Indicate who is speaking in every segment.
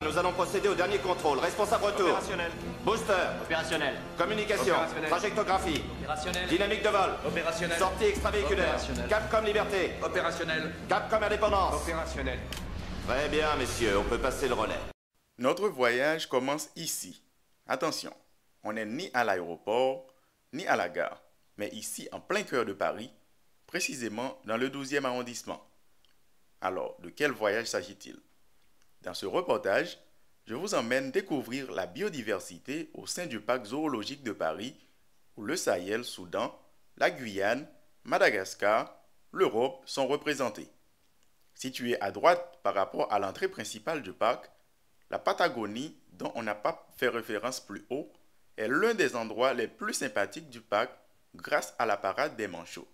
Speaker 1: nous allons procéder au dernier contrôle. Responsable retour.
Speaker 2: Opérationnel.
Speaker 1: Booster.
Speaker 2: Opérationnel.
Speaker 1: Communication.
Speaker 2: Opérationnel.
Speaker 1: Trajectographie.
Speaker 2: Opérationnel.
Speaker 1: Dynamique de vol.
Speaker 2: Opérationnel.
Speaker 1: Sortie extravéhiculaire.
Speaker 2: Opérationnel.
Speaker 1: Capcom Liberté.
Speaker 2: Opérationnel.
Speaker 1: Capcom Indépendance.
Speaker 2: Opérationnel.
Speaker 1: Très bien, messieurs, on peut passer le relais.
Speaker 3: Notre voyage commence ici. Attention, on n'est ni à l'aéroport, ni à la gare, mais ici en plein cœur de Paris, précisément dans le 12e arrondissement. Alors, de quel voyage s'agit-il? Dans ce reportage, je vous emmène découvrir la biodiversité au sein du parc zoologique de Paris, où le Sahel, Soudan, la Guyane, Madagascar, l'Europe sont représentés. Situé à droite par rapport à l'entrée principale du parc, la Patagonie, dont on n'a pas fait référence plus haut, est l'un des endroits les plus sympathiques du parc grâce à la parade des manchots.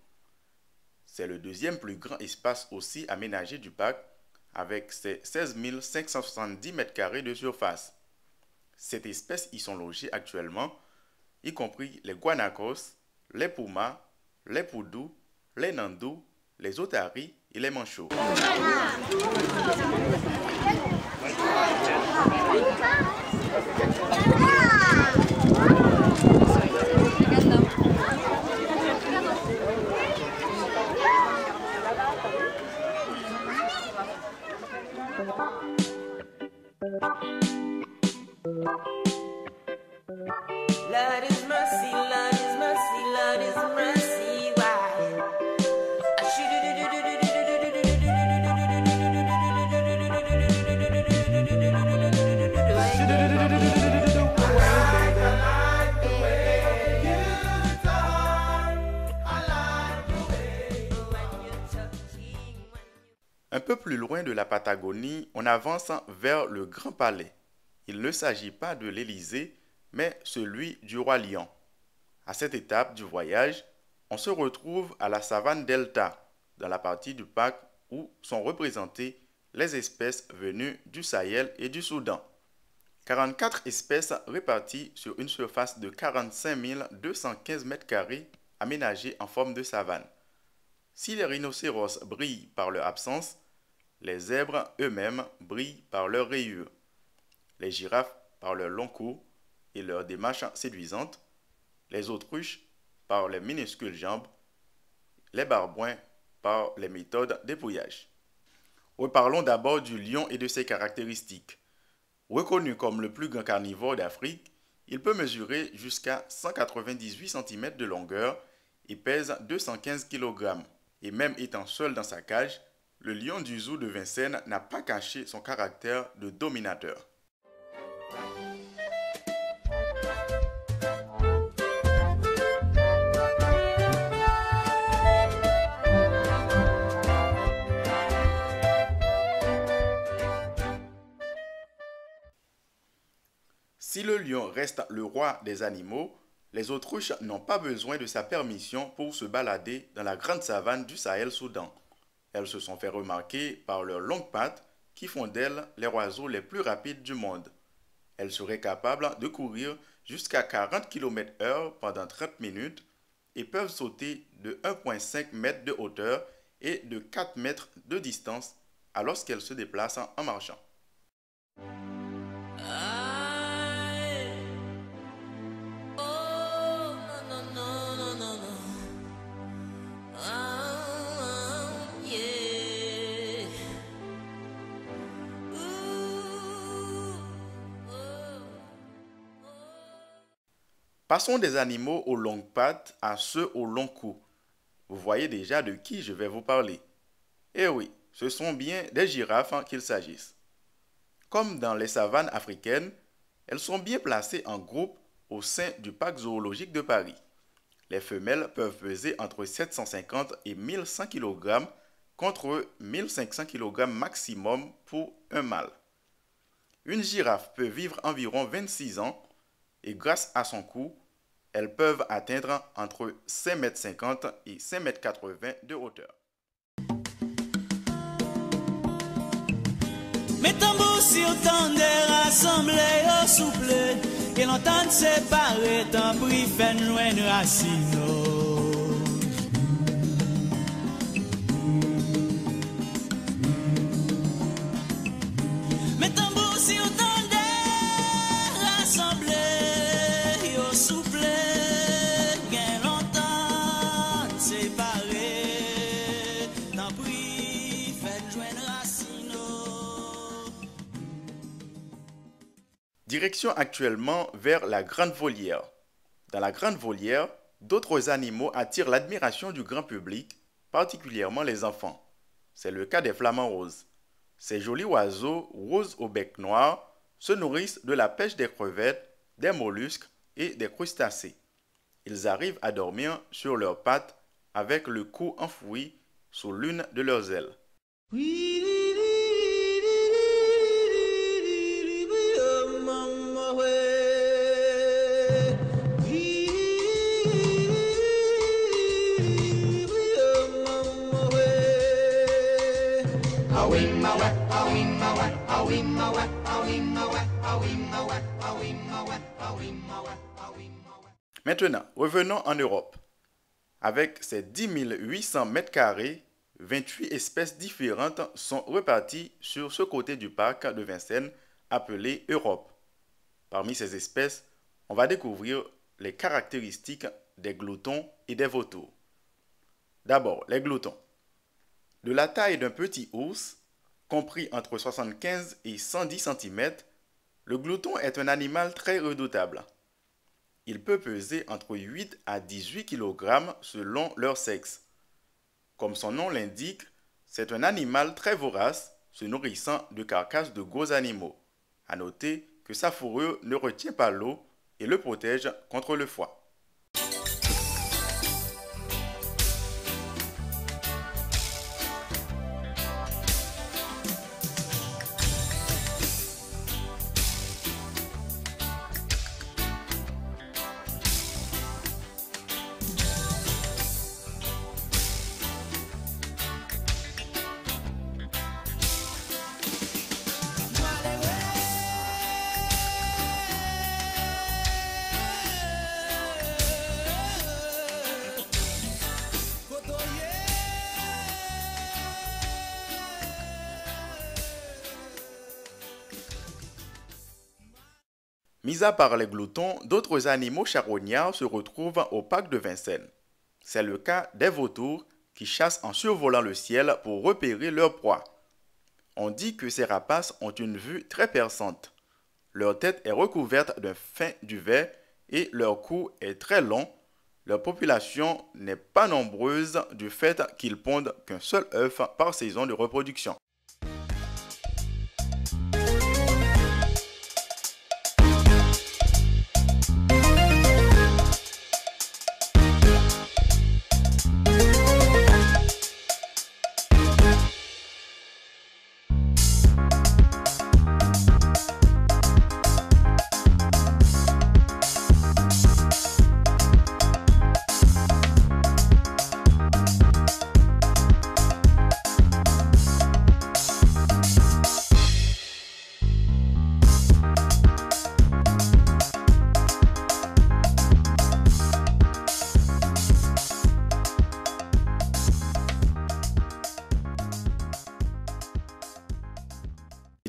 Speaker 3: C'est le deuxième plus grand espace aussi aménagé du parc avec ses 16 570 m² de surface. Cette espèce y sont logées actuellement, y compris les guanacos, les pumas, les poudous, les nandous, les otaries et les manchots.
Speaker 4: Lord is mercy, Lord is mercy, Lord is mercy. Why?
Speaker 3: Un peu plus loin de la Patagonie, on avance vers le Grand Palais. Il ne s'agit pas de l'Élysée, mais celui du Roi Lion. À cette étape du voyage, on se retrouve à la savane Delta, dans la partie du parc où sont représentées les espèces venues du Sahel et du Soudan. 44 espèces réparties sur une surface de 45 215 m² aménagées en forme de savane. Si les rhinocéros brillent par leur absence, les zèbres eux-mêmes brillent par leur rayure, les girafes par leur long cou et leur démarche séduisante, les autruches par les minuscules jambes, les babouins par les méthodes d'épouillage. Reparlons d'abord du lion et de ses caractéristiques. Reconnu comme le plus grand carnivore d'Afrique, il peut mesurer jusqu'à 198 cm de longueur et pèse 215 kg. Et même étant seul dans sa cage, le lion du zoo de Vincennes n'a pas caché son caractère de dominateur. Si le lion reste le roi des animaux, les autruches n'ont pas besoin de sa permission pour se balader dans la grande savane du Sahel-Soudan. Elles se sont fait remarquer par leurs longues pattes qui font d'elles les oiseaux les plus rapides du monde. Elles seraient capables de courir jusqu'à 40 km/h pendant 30 minutes et peuvent sauter de 1,5 m de hauteur et de 4 mètres de distance alors qu'elles se déplacent en marchant. Passons des animaux aux longues pattes à ceux aux longs cous. Vous voyez déjà de qui je vais vous parler. Eh oui, ce sont bien des girafes qu'il s'agisse. Comme dans les savanes africaines, elles sont bien placées en groupe au sein du parc zoologique de Paris. Les femelles peuvent peser entre 750 et 1100 kg contre 1500 kg maximum pour un mâle. Une girafe peut vivre environ 26 ans et grâce à son cou, elles peuvent atteindre entre 5,50 m et 5,80 m de hauteur.
Speaker 5: Mes tambours sur tendez rassemblés au souple, et l'entente séparée tant pris fait loin racine. Mes tambours sur tendez tant pris, faites joindre racino.
Speaker 3: Direction actuellement vers la Grande Volière. Dans la Grande Volière, d'autres animaux attirent l'admiration du grand public, particulièrement les enfants. C'est le cas des flamants roses. Ces jolis oiseaux, roses au bec noir, se nourrissent de la pêche des crevettes, des mollusques et des crustacés. Ils arrivent à dormir sur leurs pattes avec le cou enfoui sous l'une de leurs ailes. Maintenant, revenons en Europe. Avec ses 10 800 mètres carrés, 28 espèces différentes sont reparties sur ce côté du parc de Vincennes appelé Europe. Parmi ces espèces, on va découvrir les caractéristiques des gloutons et des vautours. D'abord, les gloutons. De la taille d'un petit ours, compris entre 75 et 110 cm, le glouton est un animal très redoutable. Il peut peser entre 8 à 18 kg selon leur sexe. Comme son nom l'indique, c'est un animal très vorace, se nourrissant de carcasses de gros animaux. À noter que sa fourrure ne retient pas l'eau et le protège contre le froid. Mis à part les gloutons, d'autres animaux charognards se retrouvent au parc de Vincennes. C'est le cas des vautours qui chassent en survolant le ciel pour repérer leur proie. On dit que ces rapaces ont une vue très perçante. Leur tête est recouverte d'un fin duvet et leur cou est très long. Leur population n'est pas nombreuse du fait qu'ils pondent qu'un seul œuf par saison de reproduction.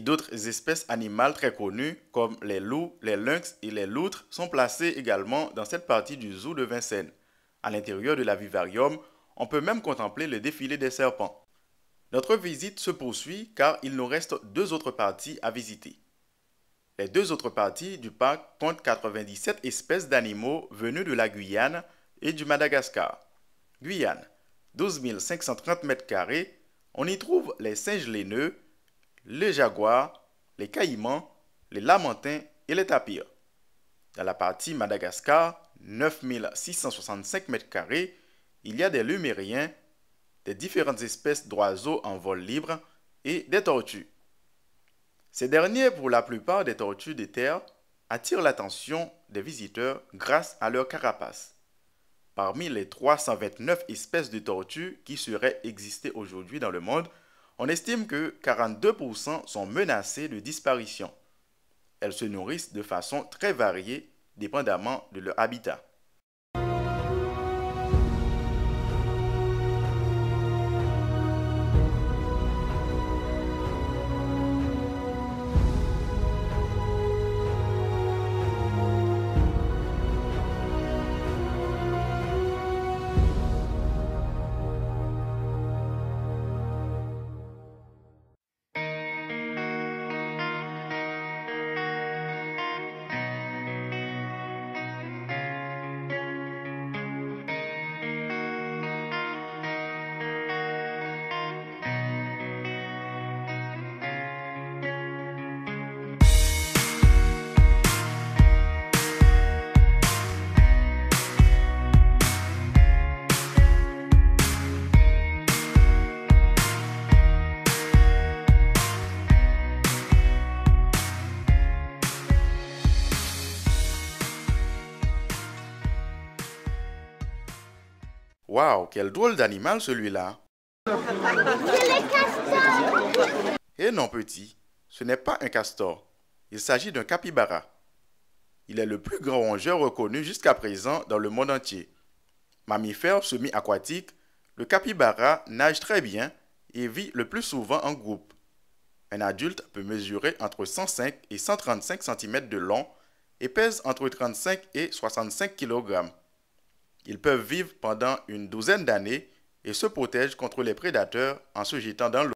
Speaker 3: D'autres espèces animales très connues comme les loups, les lynx et les loutres sont placées également dans cette partie du zoo de Vincennes. À l'intérieur de la vivarium, on peut même contempler le défilé des serpents. Notre visite se poursuit car il nous reste deux autres parties à visiter. Les deux autres parties du parc comptent 97 espèces d'animaux venus de la Guyane et du Madagascar. Guyane, 12 530 m², on y trouve les singes laineux, les jaguars, les caïmans, les lamantins et les tapirs. Dans la partie Madagascar, 9 665 m², il y a des lumériens, des différentes espèces d'oiseaux en vol libre et des tortues. Ces derniers, pour la plupart des tortues de terre, attirent l'attention des visiteurs grâce à leur carapace. Parmi les 329 espèces de tortues qui seraient exister aujourd'hui dans le monde, on estime que 42% sont menacées de disparition. Elles se nourrissent de façon très variée, dépendamment de leur habitat. Waouh, quel drôle d'animal celui-là! Eh non, petit, ce n'est pas un castor. Il s'agit d'un capybara. Il est le plus grand rongeur reconnu jusqu'à présent dans le monde entier. Mammifère semi-aquatique, le capybara nage très bien et vit le plus souvent en groupe. Un adulte peut mesurer entre 105 et 135 cm de long et pèse entre 35 et 65 kg. Ils peuvent vivre pendant une douzaine d'années et se protègent contre les prédateurs en se jetant dans l'eau.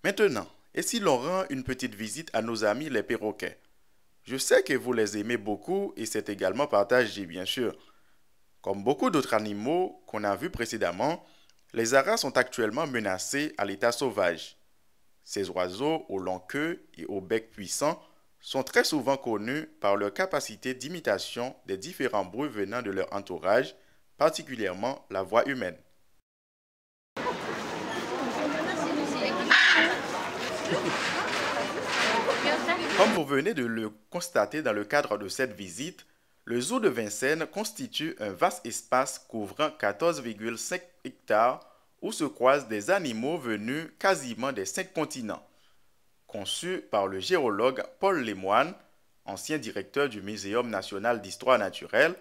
Speaker 3: Maintenant, et si l'on rend une petite visite à nos amis les perroquets? Je sais que vous les aimez beaucoup et c'est également partagé, bien sûr. Comme beaucoup d'autres animaux qu'on a vus précédemment, les haras sont actuellement menacés à l'état sauvage. Ces oiseaux aux longues queues et au bec puissant sont très souvent connus par leur capacité d'imitation des différents bruits venant de leur entourage, particulièrement la voix humaine. Comme vous venez de le constater dans le cadre de cette visite, le zoo de Vincennes constitue un vaste espace couvrant 14,5 hectares où se croisent des animaux venus quasiment des 5 continents. Conçu par le géologue Paul Lemoine, ancien directeur du Muséum national d'histoire naturelle,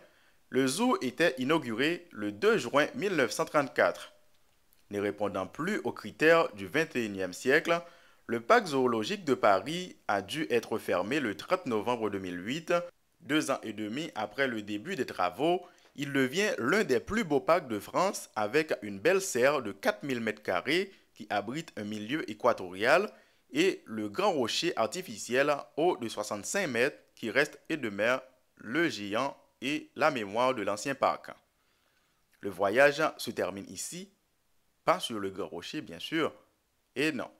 Speaker 3: le zoo était inauguré le 2 juin 1934. Ne répondant plus aux critères du XXIe siècle, le parc zoologique de Paris a dû être fermé le 30 novembre 2008. 2 ans et demi après le début des travaux, il devient l'un des plus beaux parcs de France avec une belle serre de 4000 m² qui abrite un milieu équatorial et le grand rocher artificiel haut de 65 mètres qui reste et demeure le géant et la mémoire de l'ancien parc. Le voyage se termine ici, pas sur le grand rocher bien sûr, et non.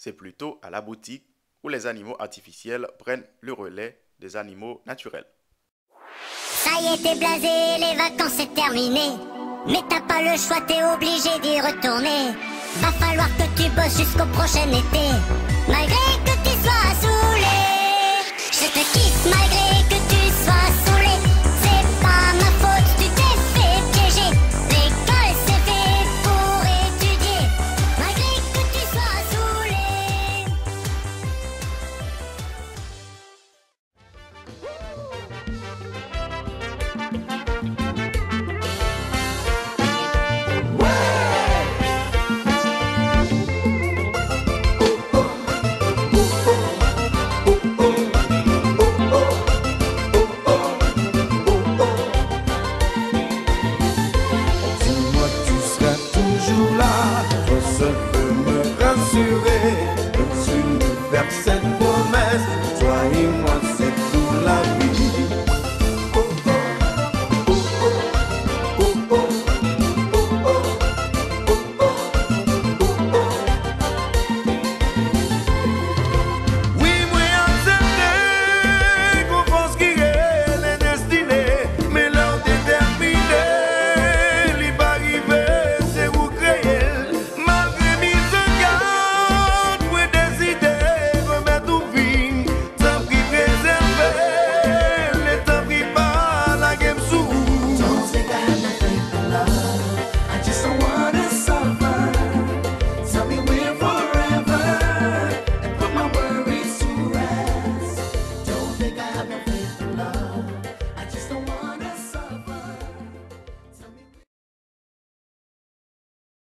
Speaker 3: C'est plutôt à la boutique où les animaux artificiels prennent le relais des animaux naturels.
Speaker 2: Ça y est, t'es blasé, les vacances c'est terminé. Mais t'as pas le choix, t'es obligé d'y retourner. Va falloir que tu bosses jusqu'au prochain été. Malgré que tu sois saoulé, je te kiffe malgré que tu sois saoulé.